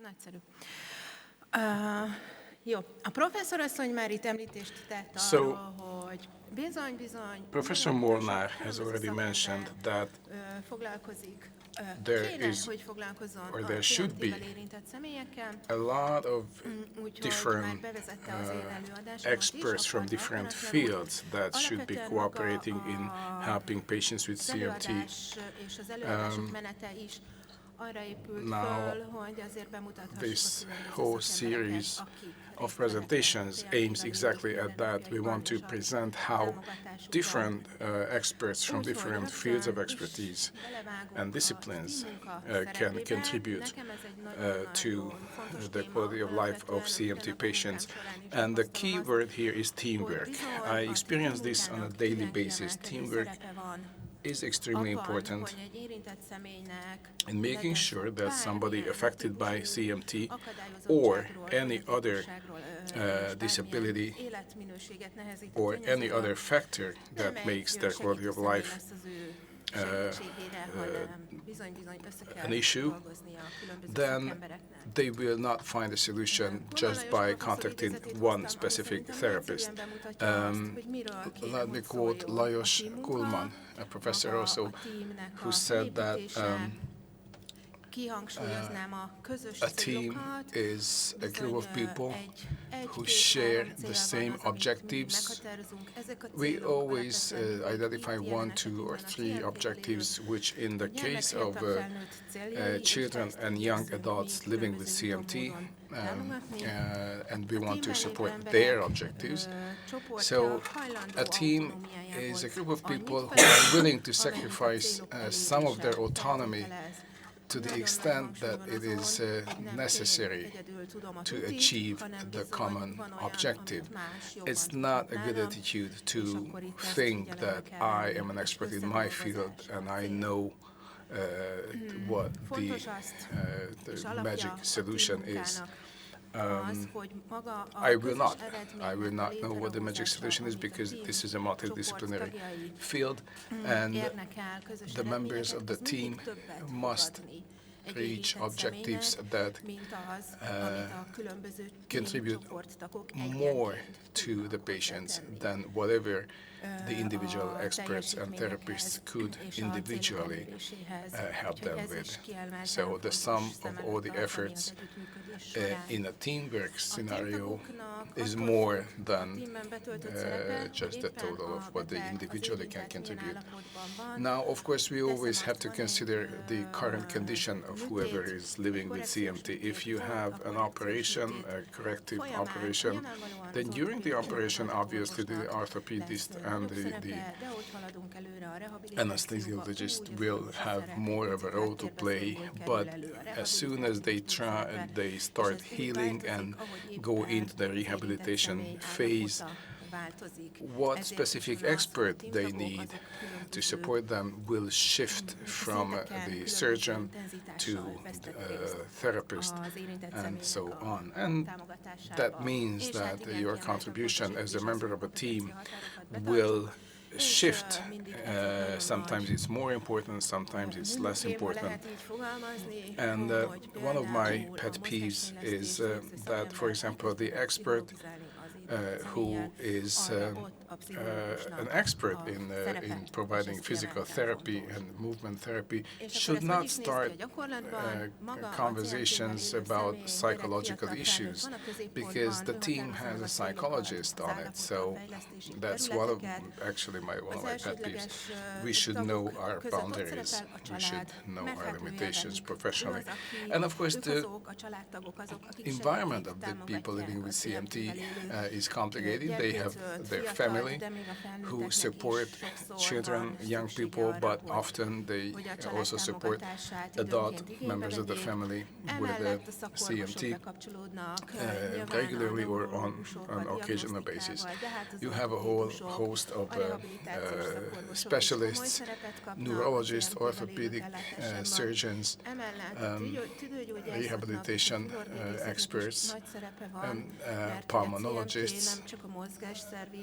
Nagyszerű. Jó, a professzorasszony már itt említést tett arról, hogy bizony, Professor Molnár has already mentioned that there should be a lot of different experts from different fields that should be cooperating in helping patients with CMT. Now, this whole series of presentations aims exactly at that. We want to present how different experts from different fields of expertise and disciplines can contribute to the quality of life of CMT patients. And the key word here is teamwork. I experience this on a daily basis. Teamwork is extremely important in making sure that somebody affected by CMT or any other disability or any other factor that makes their quality of life an issue, then they will not find a solution just by contacting one specific therapist. Let me quote Lajos Kuhlmann, a professor also, who said that a team is a group of people who share the same objectives. We always identify 1, 2, or 3 objectives, which in the case of children and young adults living with CMT, and we want to support their objectives. So a team is a group of people who are willing to sacrifice some of their autonomy to the extent that it is necessary to achieve the common objective. It's not a good attitude to think that I am an expert in my field and I know what the magic solution is. I will not know what the magic solution is because this is a multidisciplinary field, and the members of the team must reach objectives that contribute more to the patients than whatever the individual experts and therapists could individually help them with. So the sum of all the efforts in a teamwork scenario is more than just the total of what they individually can contribute. Now, of course, we always have to consider the current condition of whoever is living with CMT. If you have an operation, a corrective operation, then during the operation, obviously, the orthopedist and the anesthesiologist will have more of a role to play, but as soon as they start healing and go into the rehabilitation phase, what specific expert they need to support them will shift from the surgeon to the therapist and so on. And that means that your contribution as a member of a team will shift. Sometimes it's more important, sometimes it's less important. And one of my pet peeves is that, for example, the expert who is an expert in providing physical therapy and movement therapy should not start conversations about psychological issues because the team has a psychologist on it. So that's one of my pet peeves. We should know our boundaries. We should know our limitations professionally. And of course, the environment of the people living with CMT is complicated. They have their family who support children, young people, but often they also support adult members of the family with CMT regularly or on an occasional basis. You have a whole host of specialists, neurologists, orthopedic surgeons, rehabilitation experts, and pulmonologists,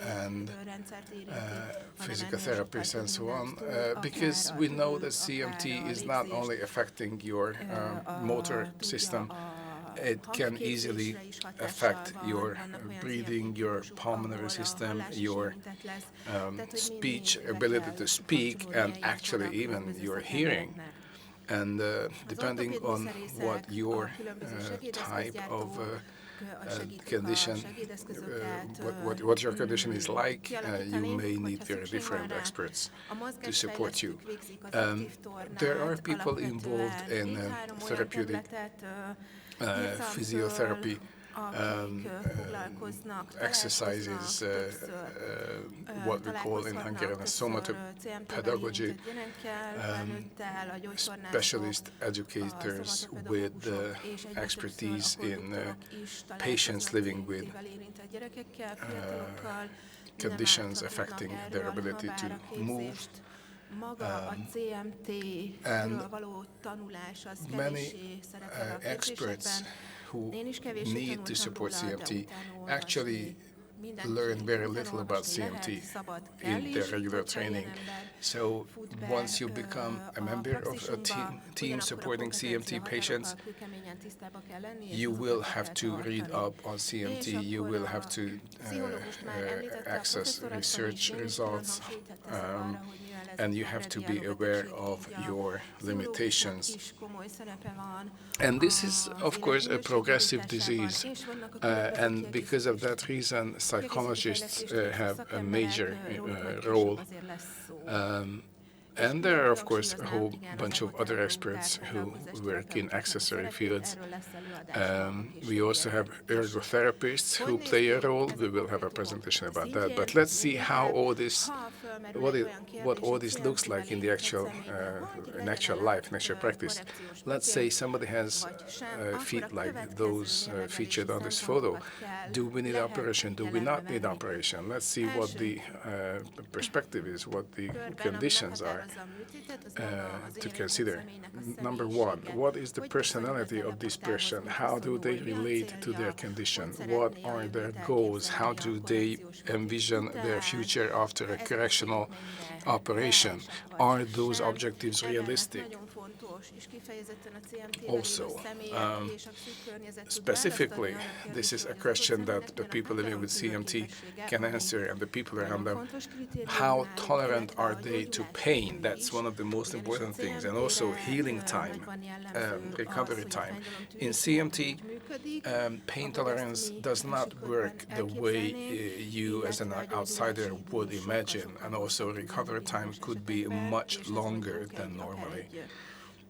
and physical therapists and so on, because we know that CMT is not only affecting your motor system, it can easily affect your breathing, your pulmonary system, your speech, ability to speak, and actually even your hearing. And depending on what your type of condition, what your condition is like, you may need very different experts to support you. There are people involved in therapeutic physiotherapy, exercises, what we call in Hungarian somatopedagogy, specialist educators with expertise in patients living with conditions affecting their ability to move. And many experts who need to support CMT actually learn very little about CMT in their regular training. So once you become a member of a team supporting CMT patients, you will have to read up on CMT, you will have to access research results, and you have to be aware of your limitations. And this is, of course, a progressive disease, and because of that reason, psychologists have a major role. And there are, of course, a whole bunch of other experts who work in accessory fields. We also have ergotherapists who play a role. We will have a presentation about that. But let's see how all this, what all this looks like in the actual life, in actual practice. Let's say somebody has feet like those featured on this photo. Do we need operation? Do we not need operation? Let's see what the perspective is, what the conditions are to consider. Number one, what is the personality of this person? How do they relate to their condition? What are their goals? How do they envision their future after a correctional operation? Are those objectives realistic? Also, specifically, this is a question that the people living with CMT can answer and the people around them. How tolerant are they to pain? That's one of the most important things. And also healing time, recovery time. In CMT, pain tolerance does not work the way you as an outsider would imagine. And also recovery time could be much longer than normally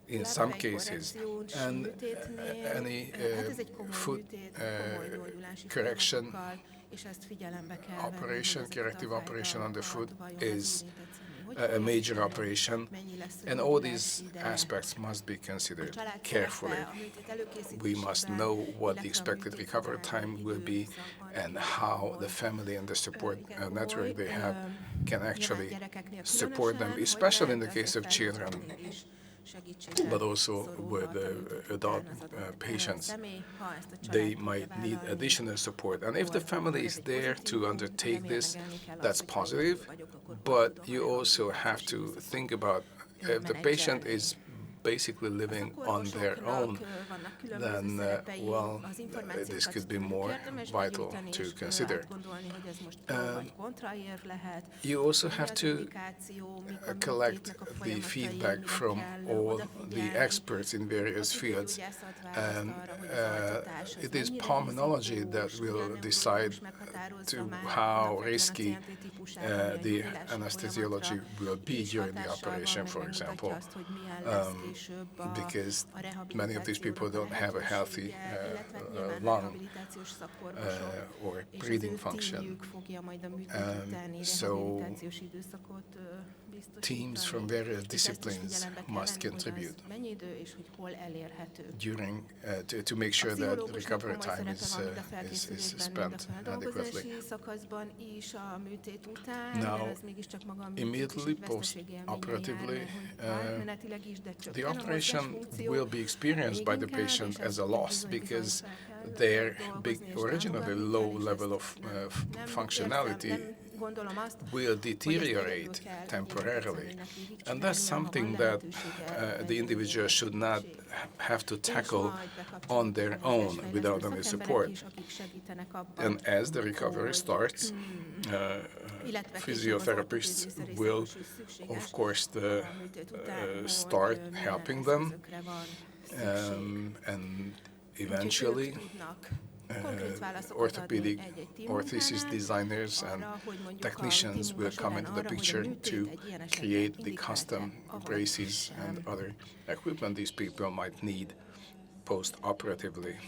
in some cases. And any foot correction operation, corrective operation on the foot is a major operation, and all these aspects must be considered carefully. We must know what the expected recovery time will be and how the family and the support network they have can actually support them, especially in the case of children, but also with adult patients. They might need additional support. And if the family is there to undertake this, that's positive, but you also have to think about if the patient is basically living on their own, then, this could be more vital to consider. You also have to collect the feedback from all the experts in various fields. And it is pulmonology that will decide to how risky the anesthesiology will be during the operation, for example, because many of these people don't have a healthy lung or breathing function. So teams from various disciplines must contribute during to make sure that recovery time is spent adequately. Now, immediately post-operatively, the operation will be experienced by the patient as a loss because their originally low level of functionality gondolom azt, will hogy ezt deteriorate egyedül kell temporarily. egyszerűen neki And that's végigcsinálnia, ha something van that lehetősége, the individual should not have to és tackle majd on their bekapcsolódnak az own esmejlesztő without any szakemberek support. is, akik segítenek abban, And as the recovery hogy starts, illetve később az physiotherapists ortopédia will, részéről is szükséges, of course, a műtét után, hogy start milyen helping them, eszközökre van szükség. and Úgyhogy eventually ők tudnak konkrét válaszokat adni orthopedic egy-egy orthesis tímmunkánál, designers and arra, hogy mondjuk a technicians tímmunka will come során into the arra, hogy a picture műtét to egy ilyen esetben create the indikálta, custom avagy braces sem. and other equipment these people might need post-operatively